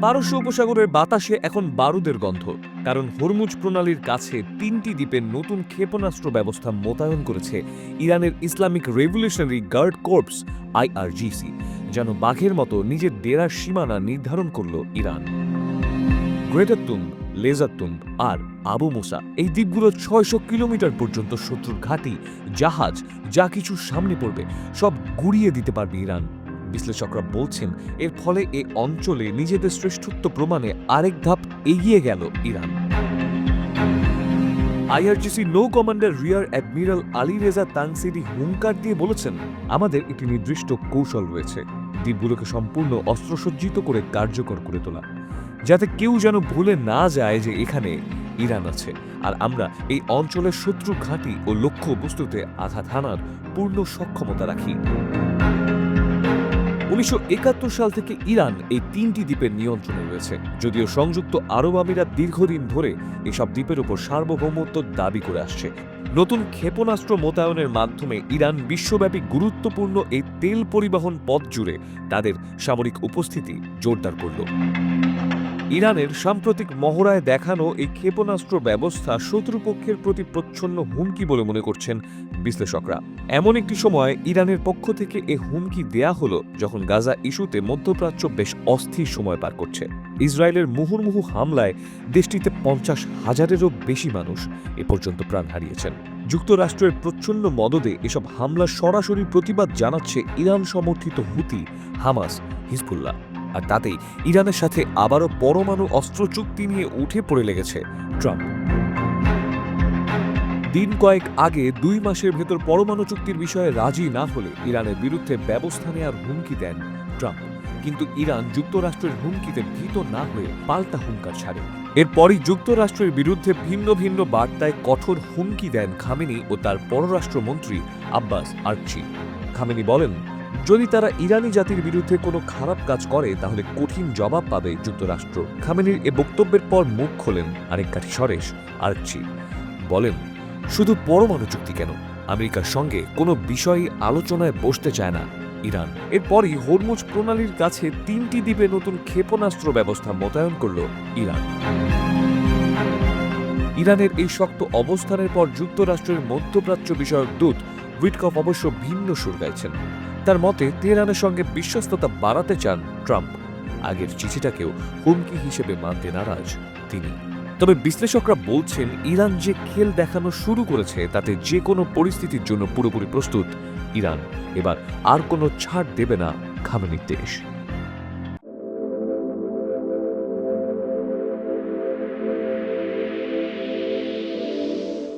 পারস্য উপসাগরের বাতাসে এখন বারুদের গন্ধ, কারণ হরমুজ প্রণালীর কাছে ৩টি দ্বীপে নতুন ক্ষেপণাস্ত্র ব্যবস্থা মোতায়েন করেছে ইরানের Islamic revolutionary guard corps IRGC। যেন বাঘের মতো নিজের ডেরার সীমানা নির্ধারণ করল Iran. Greater Tunb, lesser Tunb আর আবু মুসা, এই দ্বীপগুলো ৬০০ কিলোমিটার পর্যন্ত শত্রুর ঘাঁটি, জাহাজ, যা কিছু সামনে পড়বে সব গুড়িয়ে দিতে পারবে ইরান। বিশ্লেষকরা বলছেন এর ফলে এ অঞ্চলে নিজেদের শ্রেষ্ঠত্ব প্রমাণে আরেক ধাপ এগিয়ে গেল ইরান। IRGC নৌ commander rear admiral Ali Reza তানসিরি হুঙ্কার দিয়ে বলেছেন, আমাদের একটি নির্দিষ্ট কৌশল রয়েছে, দ্বীপগুলোকে সম্পূর্ণ অস্ত্রসজ্জিত করে কার্যকর করে তোলা, যাতে কেউ যেন ভুলে না যায় যে এখানে ইরান আছে, আর আমরা এই অঞ্চলের শত্রু ঘাঁটি ও লক্ষ্য বস্তুতে আঘাত হানার পূর্ণ সক্ষমতা রাখি। ১৯৭১ সাল থেকে ইরান এই ৩টি দ্বীপের নিয়ন্ত্রণে রয়েছে, যদিও সংযুক্ত আরব আমিরাত দীর্ঘদিন ধরে এসব দ্বীপের উপর সার্বভৌমত্ব দাবি করে আসছে। নতুন ক্ষেপণাস্ত্র মোতায়েনের মাধ্যমে ইরান বিশ্বব্যাপী গুরুত্বপূর্ণ এই তেল পরিবহন পথ জুড়ে তাদের সামরিক উপস্থিতি জোরদার করল। ইরানের সাম্প্রতিক মহড়ায় দেখানো এই ক্ষেপণাস্ত্র ব্যবস্থা শত্রুপক্ষের প্রতি প্রচ্ছন্ন হুমকি বলে মনে করছেন বিশ্লেষকরা। এমন একটি সময় ইরানের পক্ষ থেকে এ হুমকি দেয়া হলো যখন গাজা ইস্যুতে মধ্যপ্রাচ্য বেশ অস্থির সময় পার করছে। ইসরায়েলের মুহুর্মুহু হামলায় দেশটিতে ৫০,০০০-এরও বেশি মানুষ এ পর্যন্ত প্রাণ হারিয়েছেন। যুক্তরাষ্ট্রের প্রচ্ছন্ন মদদে এসব হামলার সরাসরি প্রতিবাদ জানাচ্ছে ইরান সমর্থিত হুতি, হামাস, হিজবুল্লাহ। আর তাতেই ইরানের সাথে আবারও পরমাণু অস্ত্র চুক্তি নিয়ে উঠে পড়ে লেগেছে ট্রাম্প। দিন কয়েক আগে ২ মাসের ভেতর পরমাণু চুক্তির বিষয়ে রাজি না হলে ইরানের বিরুদ্ধে ব্যবস্থা নেওয়ার হুমকি দেন ট্রাম্প। কিন্তু ইরান যুক্তরাষ্ট্রের হুমকিতে ভীত না হয়ে পাল্টা হুঙ্কার ছাড়ে। এরপরই যুক্তরাষ্ট্রের বিরুদ্ধে ভিন্ন ভিন্ন বার্তায় কঠোর হুমকি দেন খামেনি ও তার পররাষ্ট্রমন্ত্রী আব্বাস আরকচি। খামেনি বলেন, যদি তারা ইরানি জাতির বিরুদ্ধে কোনো খারাপ কাজ করে তাহলে কঠিন জবাব পাবে যুক্তরাষ্ট্র। খামেনির এ বক্তব্যের পর মুখ খোলেন আরেক কাঠি সরেশ আরকচি। বলেন, শুধু পরমাণু চুক্তি কেন, আমেরিকার সঙ্গে কোনো বিষয়ই আলোচনায় বসতে চায় না ইরান। এরপরই হরমুজ প্রণালীর কাছে ৩টি দ্বীপে নতুন ক্ষেপণাস্ত্র ব্যবস্থা মোতায়েন করল ইরান। ইরানের এই শক্ত অবস্থানের পর যুক্তরাষ্ট্রের মধ্যপ্রাচ্য বিষয়ক দূত উইটকফ অবশ্য ভিন্ন সুর গাইছেন। তার মতে তেহরানের সঙ্গে বিশ্বস্ততা বাড়াতে চান ট্রাম্প। আগের চিঠিটাকেও হুমকি হিসেবে মানতে নারাজ তিনি। তবে বিশ্লেষকরা বলছেন, ইরান যে খেল দেখানো শুরু করেছে তাতে যে কোনো পরিস্থিতির জন্য পুরোপুরি প্রস্তুত ইরান। এবার আর কোনো ছাড় দেবে না খামেনির দেশ।